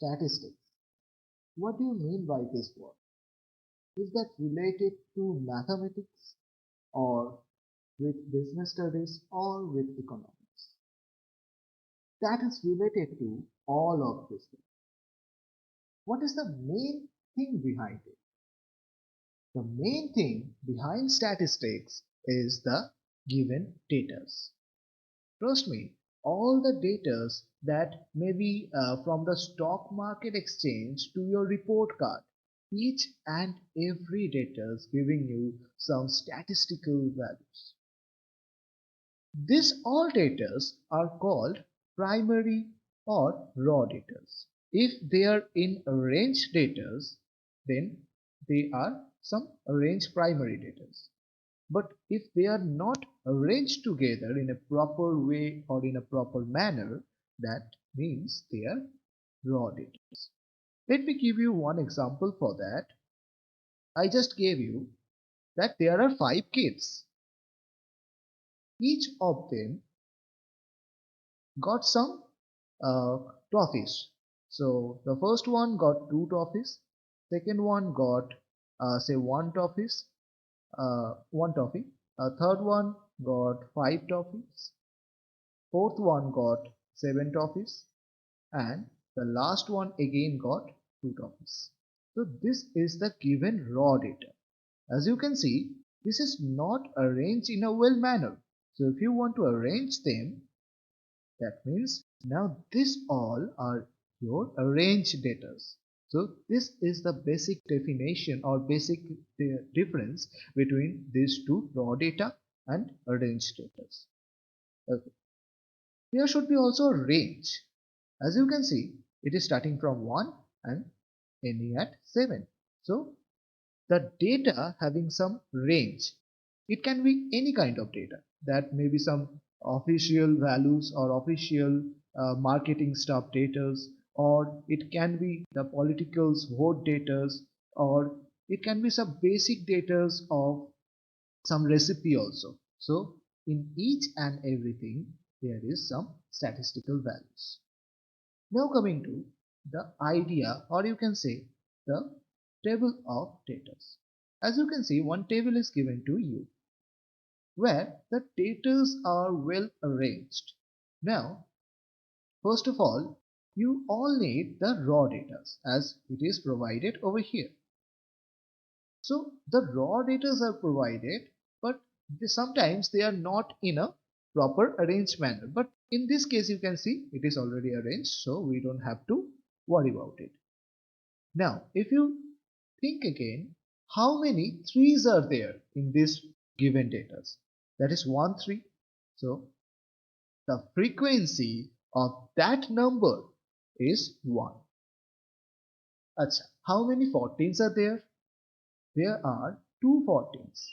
Statistics. What do you mean by this word? Is that related to mathematics or with business studies or with economics? That is related to all of this. What is the main thing behind it? The main thing behind statistics is the given data. Trust me, all the data that may be from the stock market exchange to your report card, each and every data is giving you some statistical values. These all data are called primary or raw data. If they are in arranged data, then they are some arranged primary data. But if they are not arranged together in a proper way or in a proper manner, that means they are raw data. Let me give you one example for that. I just gave you that there are 5 kids. Each of them got some trophies. So the first one got 2 trophies, second one got say one toffee, third one got 5 trophies, fourth one got 7 trophies, and the last one again got 2 trophies. So this is the given raw data. As you can see, this is not arranged in a well manner. So if you want to arrange them, that means now this all are your arranged data. So this is the basic definition or basic difference between these two, raw data and arranged data. Okay. There should be also a range. As you can see, it is starting from 1 and ending at 7. So the data having some range. It can be any kind of data. That may be some official values or official marketing stuff data, or it can be the politicals vote data, or it can be some basic data of some recipe also. So in each and everything there is some statistical values. Now coming to the idea, or you can say the table of data. As you can see, one table is given to you where the data are well arranged. Now, first of all, you all need the raw data as it is provided over here. So the raw data are provided, but sometimes they are not in a proper arranged manner. But in this case, you can see it is already arranged, so we don't have to worry about it. Now, if you think again, how many threes are there in this given data? That is 1, 3. So the frequency of that number is 1. Achha, how many 14s are there? There are 2 14s.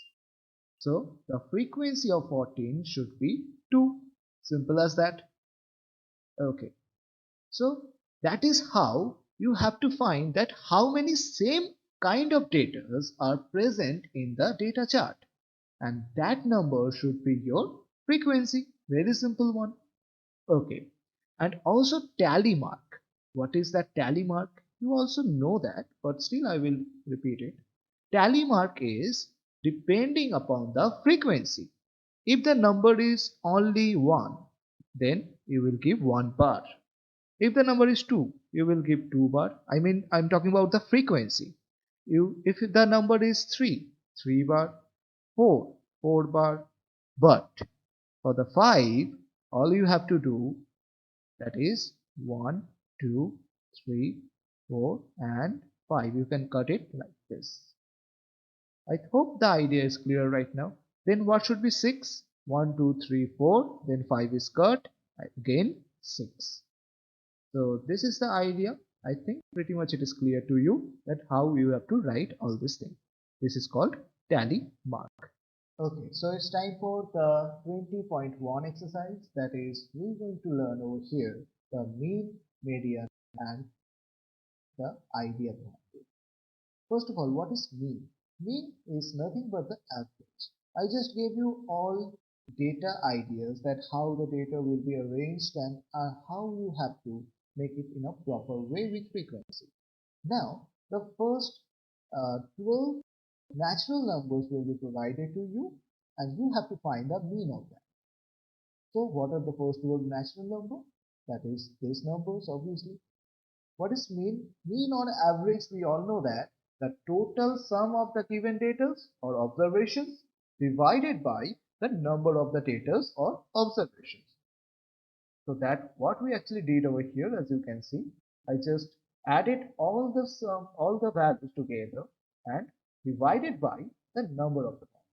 So the frequency of 14 should be 2. Simple as that. Okay. So that is how you have to find that how many same kind of data are present in the data chart. And that number should be your frequency. Very simple one. Okay. And also tally mark. What is that tally mark? You also know that, but still I will repeat it. Tally mark is depending upon the frequency. If the number is only 1, then you will give 1 bar. If the number is 2, you will give 2 bar. I mean, I'm talking about the frequency. If the number is 3, 3 bar, 4, 4 bar. But for the 5, all you have to do, that is 1, 2, 3, 4 and 5. You can cut it like this. I hope the idea is clear right now. Then what should be 6? 1, 2, 3, 4. Then 5 is cut. Again 6. So this is the idea. I think pretty much it is clear to you that how you have to write all this thing. This is called tally mark. Okay, so it's time for the 20.1 exercise. That is, we're going to learn over here the mean, median, and the idea behind it. First of all, what is mean? Mean is nothing but the average. I just gave you all data ideas that how the data will be arranged and how you have to make it in a proper way with frequency. Now, the first 12 natural numbers will be provided to you and you have to find the mean of that. So what are the first 12 natural number? That is these numbers obviously. What is mean? Mean on average, we all know that the total sum of the given data or observations divided by the number of the data or observations. So that what we actually did over here, as you can see, I just added all the sum, all the values together and divided by the number of the points.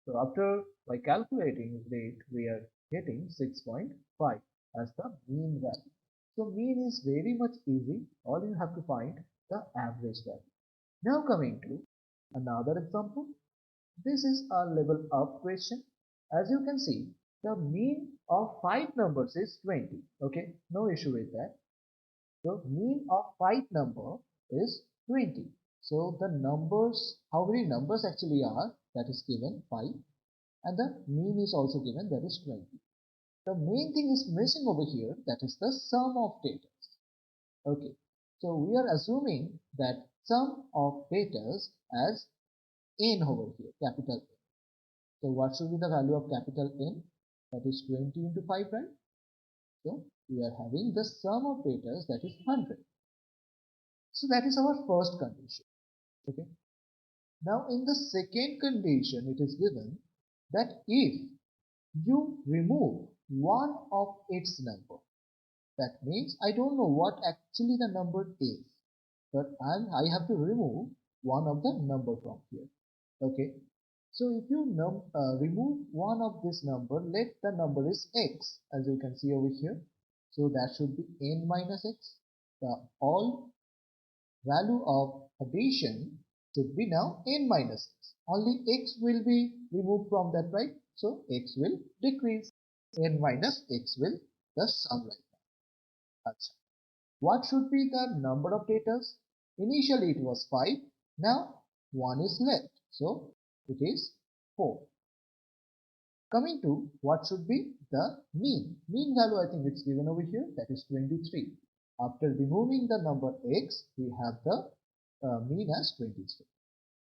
So after by calculating it, we are getting 6.5 as the mean value. So mean is very much easy. All you have to find the average value. Now coming to another example. This is a level up question. As you can see, the mean of 5 numbers is 20. Okay, no issue with that. So mean of 5 number is 20. So the numbers, how many numbers actually are, that is given 5, and the mean is also given, that is 20. The main thing is missing over here, that is the sum of data. Okay, so we are assuming that sum of data as n over here, capital N. So what should be the value of capital N? That is 20 into 5, right? So we are having the sum of data, that is 100. So that is our first condition. Okay. Now in the second condition, it is given that if you remove one of its number, that means I don't know what actually the number is, but I have to remove one of the number from here. Okay, so if you remove one of this number, let the number is x, as you can see over here. So that should be n minus x. The all value of addition should be now n minus x. Only x will be removed from that, right? So x will decrease. N minus x will the sum right now. What should be the number of data? Initially it was 5. Now 1 is left. So it is 4. Coming to what should be the mean. Mean value, I think it's given over here, that is 23. After removing the number x, we have the mean as 23.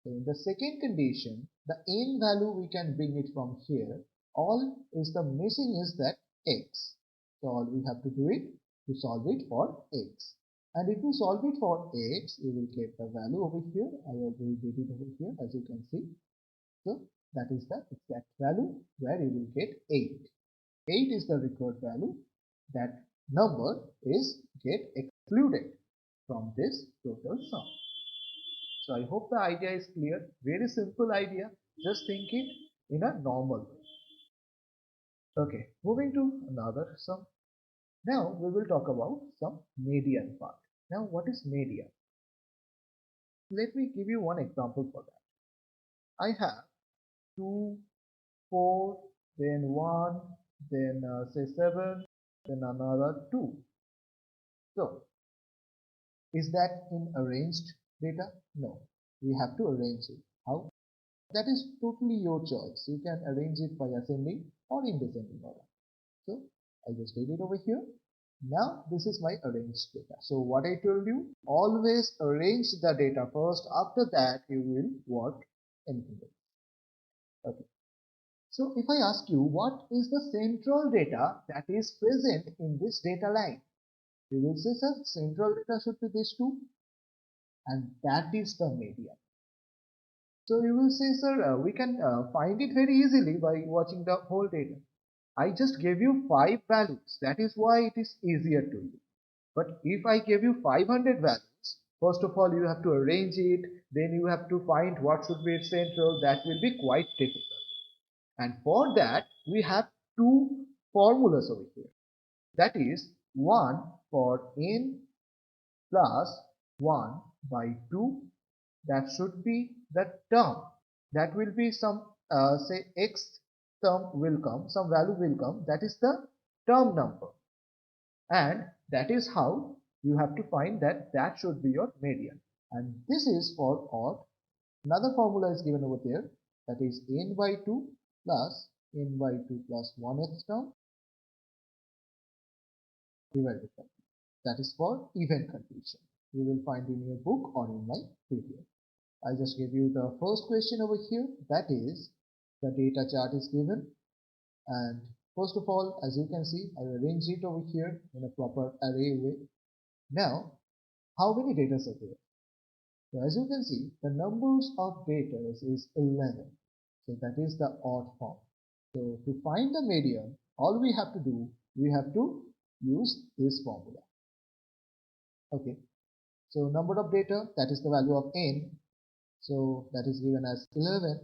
So in the second condition, the n value we can bring it from here. All is the missing is that x. So all we have to do it to solve it for x. And if you solve it for x, you will get the value over here. I already did it over here, as you can see. So that is the exact value where you will get 8. 8 is the required value. That number is get excluded from this total sum. So I hope the idea is clear. Very simple idea. Just think it in a normal way. Okay, moving to another sum. Now we will talk about some median part. Now what is median? Let me give you one example for that. I have 2, 4, then 1, then say 7, then another 2. So is that in arranged data? No, we have to arrange it. How? That is totally your choice. You can arrange it by ascending or in descending order. So I just did it over here. Now this is my arranged data. So what I told you, always arrange the data first. After that you will work anything else. Okay. So if I ask you what is the central data that is present in this data line, you will say, sir, central data should be this two, and that is the median. So you will say, sir, we can find it very easily by watching the whole data. I just gave you 5 values. That is why it is easier to you. But if I give you 500 values, first of all, you have to arrange it. Then you have to find what should be its central. That will be quite difficult. And for that, we have 2 formulas over here. That is 1 for n plus 1 by 2. That should be the term. That will be some, say, x term will come, some value will come. That is the term number. And that is how you have to find that that should be your median. And this is for odd. Another formula is given over there, that is n by 2 plus n by 2 plus 1th term divided by. that is for event condition. You will find in your book or in my video. I just give you the first question over here, that is the data chart is given, and first of all, as you can see, I arrange it over here in a proper array way. Now, how many data are there? So as you can see, the numbers of data is 11. So that is the odd form. So to find the median, all we have to do, we have to use this formula. Okay. So number of data, that is the value of n. So that is given as 11.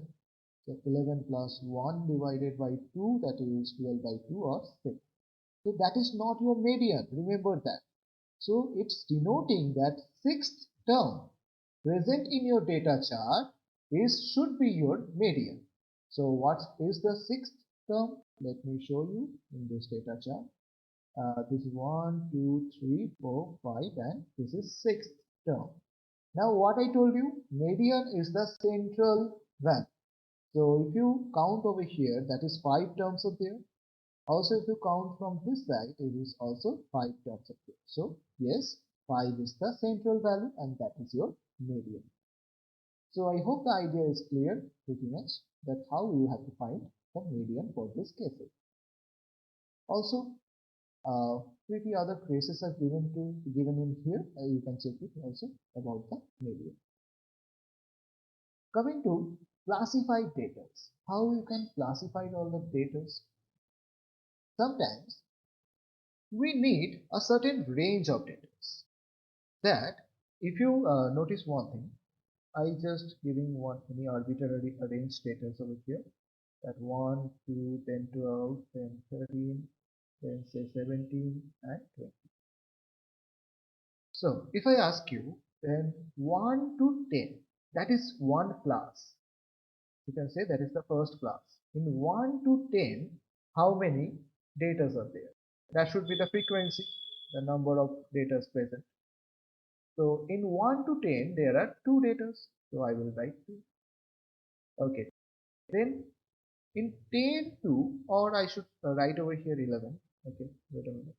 So 11 plus 1 divided by 2, that is 12 by 2 or 6. So that is not your median. Remember that. So it's denoting that sixth term present in your data chart should be your median. So what is the sixth term? Let me show you in this data chart. This is 1, 2, 3, 4, 5, and this is sixth term. Now what I told you, median is the central value. So if you count over here, that is 5 terms of there. Also, if you count from this side, it is also 5 terms of there. So yes, 5 is the central value and that is your median. So I hope the idea is clear pretty much, that how you have to find the median for this cases. Also, pretty other cases are given in here. You can check it also about the median. Coming to classified data, how you can classify all the data? Sometimes we need a certain range of data. That if you notice one thing, I just giving one any arbitrary arranged data over here, that 1, 2, then 12, then 13, then say 17 and 20. So if I ask you, then 1 to 10, that is one class. You can say that is the first class. In 1 to 10, how many data are there? That should be the frequency, the number of data present. So in 1 to 10, there are 2 data. So I will write 2. Okay. Then in 10 to, or I should write over here 11. Okay, wait a minute.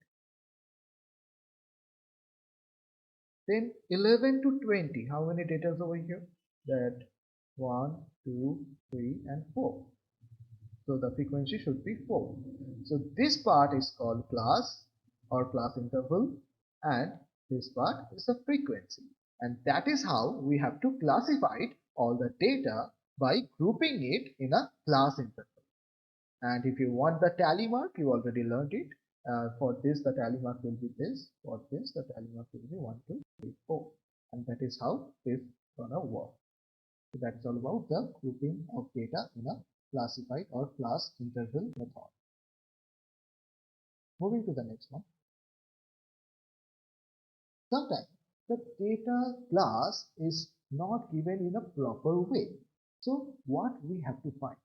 Then 11 to 20, how many data over here? That 1, 2, 3, and 4. So the frequency should be 4. So this part is called class or class interval, and this part is the frequency. And that is how we have to classify all the data by grouping it in a class interval. And if you want the tally mark, you already learned it. For this, the tally mark will be this. For this, the tally mark will be 1, 2, 3, 4. And that is how this gonna work. So that's all about the grouping of data in a classified or class interval method. Moving to the next one. Sometimes the data class is not given in a proper way. So what we have to find?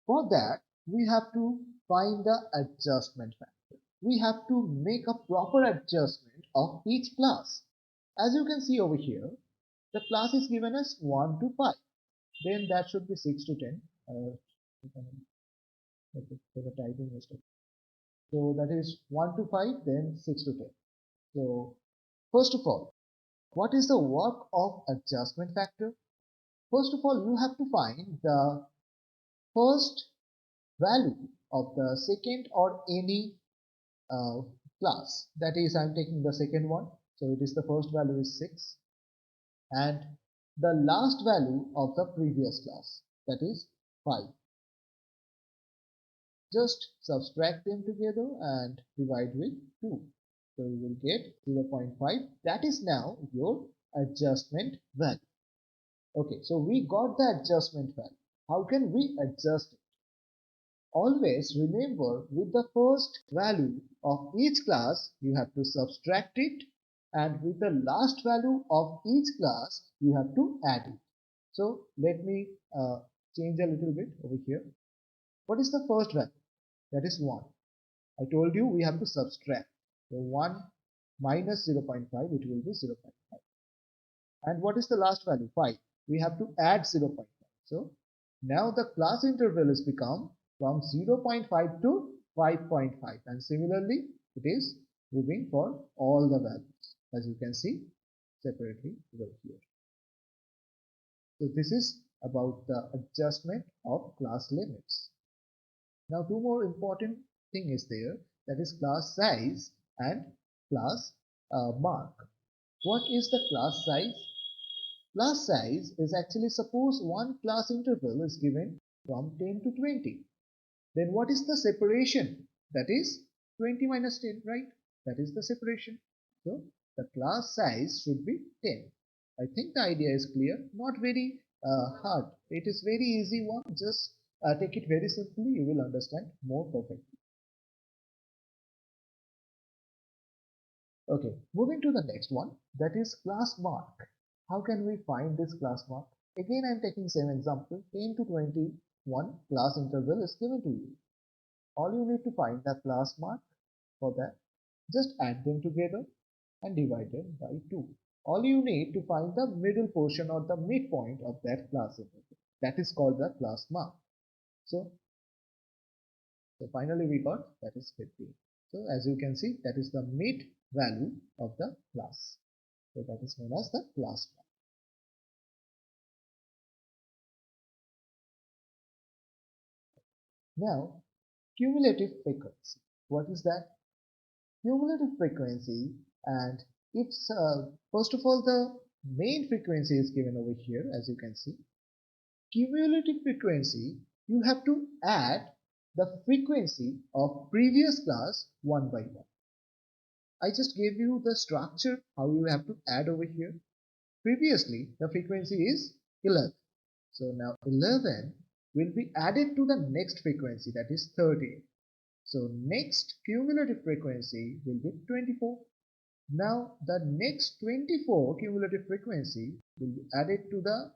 For that, we have to find the adjustment factor. We have to make a proper adjustment of each class. As you can see over here, the class is given as 1 to 5. Then that should be 6 to 10. The typing mistake. So that is 1 to 5, then 6 to 10. So first of all, what is the work of adjustment factor? First of all, you have to find the first value of the second or any class. That is, I'm taking the second one. So it is the first value is 6, and the last value of the previous class, that is 5. Just subtract them together and divide with 2. So you will get 0.5. That is now your adjustment value. Okay, so we got the adjustment value. How can we adjust it? Always remember, with the first value of each class, you have to subtract it, and with the last value of each class, you have to add it. So let me change a little bit over here. What is the first value? That is 1. I told you we have to subtract. So 1 minus 0.5, it will be 0.5. And what is the last value? 5. We have to add 0.5. So now the class interval is become from 0.5 to 5.5, and similarly it is moving for all the values, as you can see separately over here. So this is about the adjustment of class limits. Now two more important thing is there, that is class size and class mark. What is the class size? Class size is actually, suppose one class interval is given from 10 to 20. Then what is the separation? That is 20 minus 10, right? That is the separation. So the class size should be 10. I think the idea is clear, not very hard. It is very easy one. Just take it very simply. You will understand more perfectly. Okay, moving to the next one, that is class mark. How can we find this class mark? Again, I am taking same example. 10 to 21 class interval is given to you. All you need to find the class mark. For that, just add them together and divide them by 2. All you need to find the middle portion or the midpoint of that class interval. That is called the class mark. So finally we got that is 15. So as you can see, that is the mid value of the class. So that is known as the class mark. Now, cumulative frequency. What is that? Cumulative frequency, and it's first of all the main frequency is given over here, as you can see. Cumulative frequency, you have to add the frequency of previous class one by one. I just gave you the structure how you have to add over here. Previously the frequency is 11, so now 11 will be added to the next frequency, that is 13. So next cumulative frequency will be 24. Now the next 24 cumulative frequency will be added to the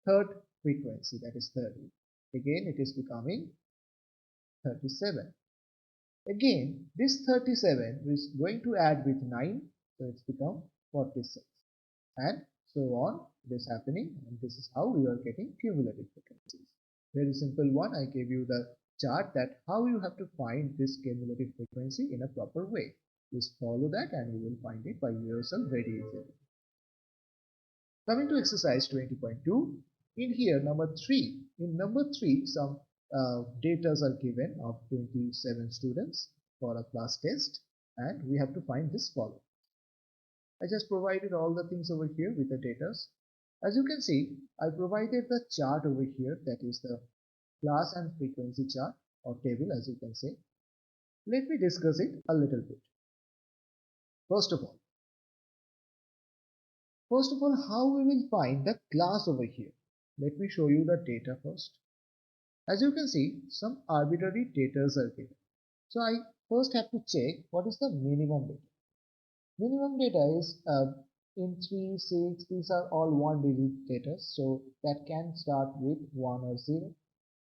third frequency, that is 30. Again it is becoming 37. Again this 37 is going to add with 9, so it's become 46. And so on it is happening, and this is how we are getting cumulative frequencies. Very simple one. I gave you the chart that how you have to find this cumulative frequency in a proper way. Just follow that and you will find it by yourself very easily. Coming to exercise 20.2, in here number 3. In number 3, some data are given of 27 students for a class test, and we have to find this following. I just provided all the things over here with the data. As you can see, I provided the chart over here, that is the class and frequency chart or table, as you can say. Let me discuss it a little bit. First of all, how we will find the class over here? Let me show you the data first. As you can see, some arbitrary data are given. So I first have to check what is the minimum data. Minimum data is in 3, 6, these are all 1-digit data, so that can start with 1 or 0,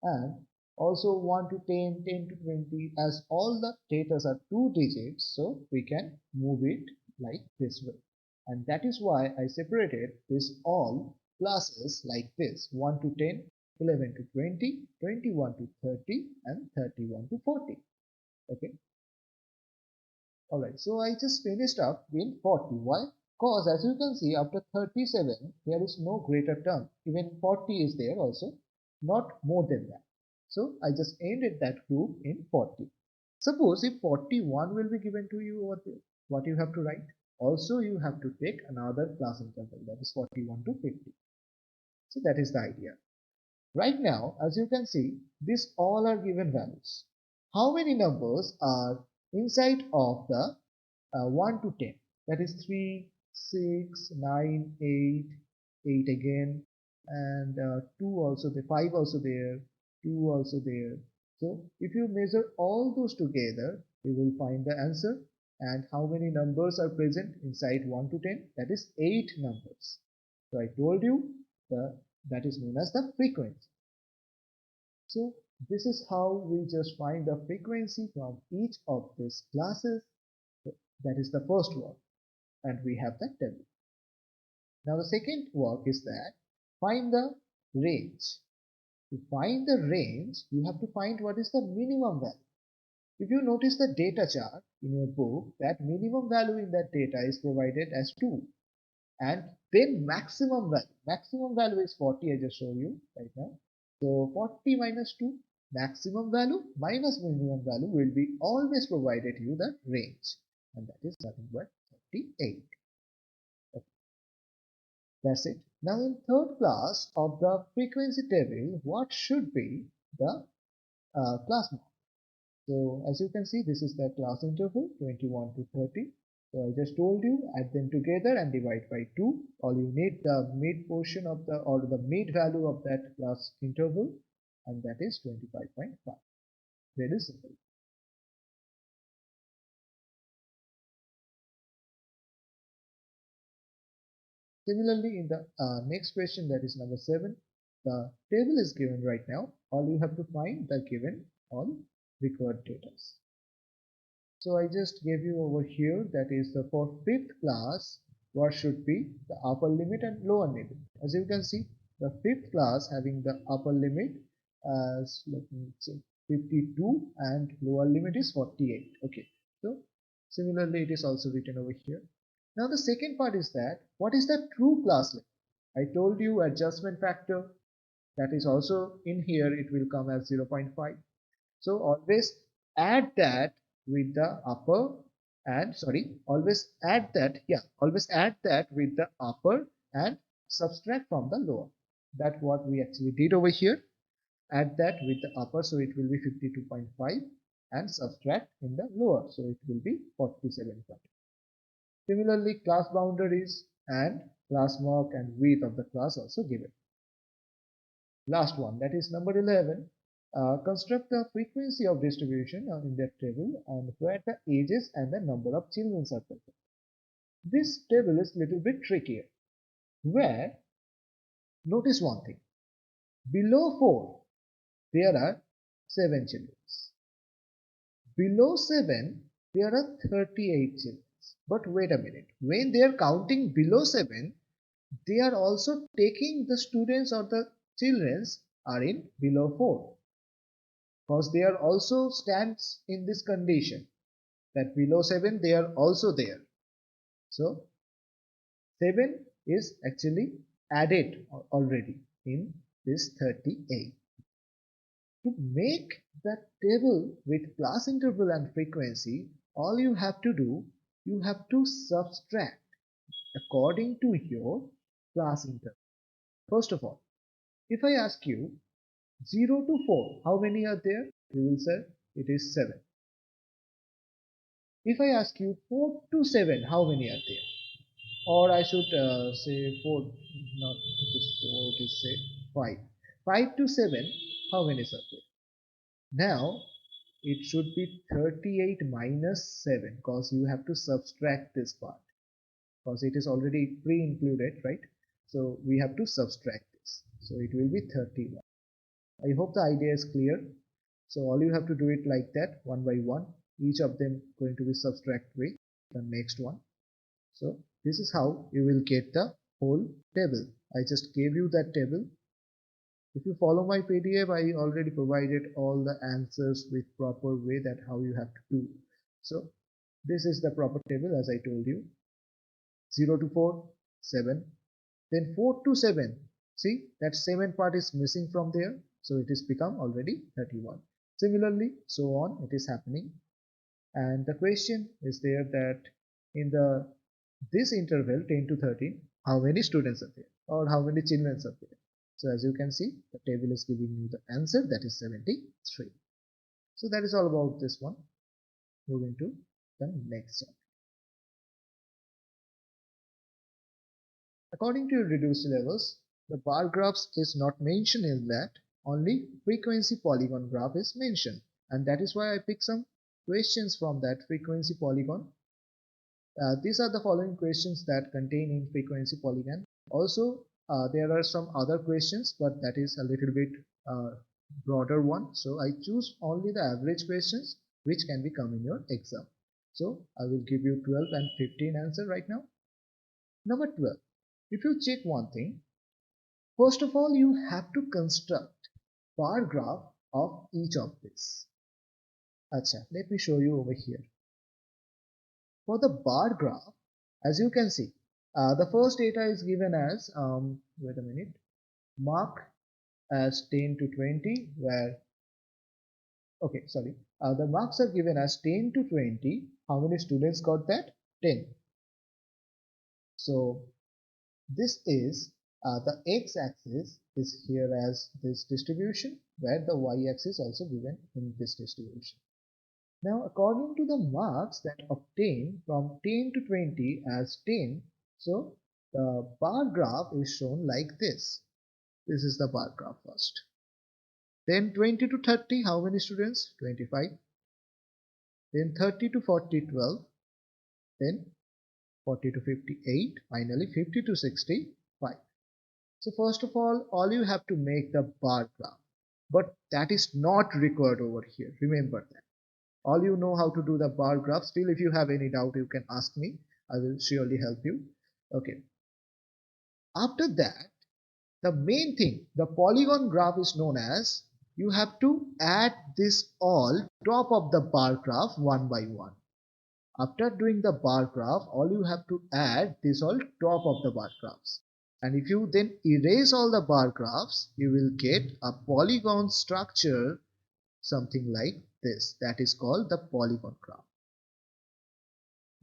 and also 1 to 10, 10 to 20, as all the data are 2 digits, so we can move it like this way. And that is why I separated this all classes like this: 1 to 10, 11 to 20, 21 to 30, and 31 to 40. Okay. Alright, so I just finished up with 40. Why? Because as you can see, after 37, there is no greater term. Even 40 is there also, not more than that. So I just ended that group in 40. Suppose if 41 will be given to you over there, what you have to write? Also you have to take another class interval, that is 41 to 50. So that is the idea. Right now, as you can see, these all are given values. How many numbers are inside of the 1 to 10? That is 3, 6, 9, 8, 8 again, and 2 also there, 5 also there, 2 also there. So if you measure all those together, you will find the answer. And how many numbers are present inside 1 to 10? That is 8 numbers. So I told you that is known as the frequency. So this is how we just find the frequency from each of these classes. That is the first work, and we have the table. Now the second work is that find the range. To find the range, you have to find what is the minimum value. If you notice the data chart in your book, that minimum value in that data is provided as 2, and then maximum value is 40. I just show you right now. So 40 minus 2, maximum value minus minimum value will be always provided you the range, and that is nothing but 38. Okay, that's it. Now in third class of the frequency table, what should be the class mark? So as you can see, this is the class interval 21 to 30. So I just told you, add them together and divide by 2. All you need the mid portion of the, or the mid value of that class interval, and that is 25.5. Very simple. Similarly, in the next question, that is number 7, the table is given right now. All you have to find the given all required data. So I just gave you over here, that is the for fifth class, what should be the upper limit and lower limit. As you can see, the fifth class having the upper limit as, let me say, 52 and lower limit is 48. Okay, so similarly it is also written over here. Now the second part is that what is the true class limit? I told you adjustment factor, that is also in here, it will come as 0.5. So always add that with the upper, and sorry, always add that, always add that with the upper and subtract from the lower. That's what we actually did over here. Add that with the upper, so it will be 52.5, and subtract in the lower, so it will be 47. Similarly, class boundaries and class mark and width of the class also given. Last one, that is number 11. Construct the frequency of distribution in that table and where the ages and the number of children are present. This table is little bit trickier, where notice one thing. Below 4, there are 7 children. Below 7, there are 38 children. But wait a minute. When they are counting below 7, they are also taking the students or the children are in below 4. Because they are also stands in this condition that below 7 they are also there. So 7 is actually added already in this 38. To make that table with class interval and frequency, all you have to do, you have to subtract according to your class interval. First of all, if I ask you 0 to 4, how many are there? You will say it is 7. If I ask you 4 to 7, how many are there? Or I should say 4, not it is 4, it is say 5. 5 to 7, how many are there? Now, it should be 38 minus 7, because you have to subtract this part, because it is already pre-included, right? So we have to subtract this. So it will be 31. I hope the idea is clear. So all you have to do it like that, one by one. Each of them going to be subtract with the next one. So this is how you will get the whole table. I just gave you that table. If you follow my PDF, I already provided all the answers with proper way that how you have to do. So this is the proper table as I told you. 0 to 4, 7. Then 4 to 7. See, that 7 part is missing from there. So it is become already 31. Similarly, so on, it is happening. And the question is there that in the this interval 10 to 13, how many students are there or how many children are there? So as you can see, the table is giving you the answer, that is 73. So that is all about this one. Moving to the next chapter. According to reduced levels, the bar graphs is not mentioned in that, only frequency polygon graph is mentioned, and that is why I picked some questions from that frequency polygon. These are the following questions that contain in frequency polygon. Also, there are some other questions, but that is a little bit broader one. So I choose only the average questions which can be come in your exam. So I will give you 12 and 15 answer right now. Number 12. If you check one thing, first of all, you have to construct bar graph of each of this. Acha, let me show you over here. For the bar graph, as you can see, the first data is given as, wait a minute, mark as 10 to 20, where, okay, sorry, the marks are given as 10 to 20. How many students got that? 10. So this is the x-axis is here as this distribution, where the y-axis also given in this distribution. Now, according to the marks that obtained from 10 to 20 as 10, so the bar graph is shown like this. This is the bar graph first. Then 20 to 30, how many students? 25. Then 30 to 40, 12. Then 40 to 58. Finally, 50 to 65. So first of all you have to make the bar graph. But that is not required over here. Remember that. All you know how to do the bar graph. Still, if you have any doubt, you can ask me. I will surely help you. Okay. After that, the main thing, the polygon graph is known as, you have to add this all top of the bar graph one by one. After doing the bar graph, all you have to add this all top of the bar graphs. And if you then erase all the bar graphs, you will get a polygon structure, something like this. That is called the polygon graph.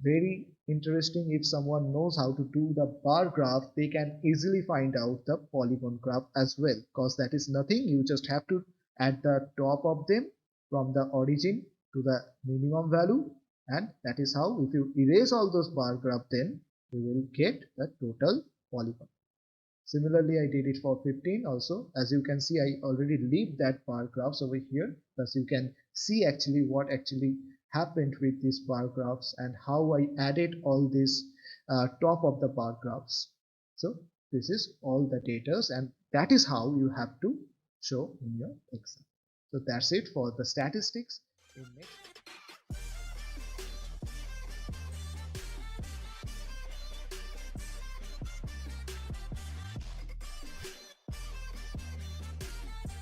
Very interesting. If someone knows how to do the bar graph, they can easily find out the polygon graph as well, because that is nothing. You just have to add the top of them from the origin to the minimum value, and that is how, if you erase all those bar graph, then you will get the total polygon. Similarly, I did it for 15 also. As you can see, I already leave that bar graphs over here. Thus, you can see actually what actually happened with these bar graphs and how I added all this top of the bar graphs. So this is all the data, and that is how you have to show in your exam. So that's it for the statistics. In next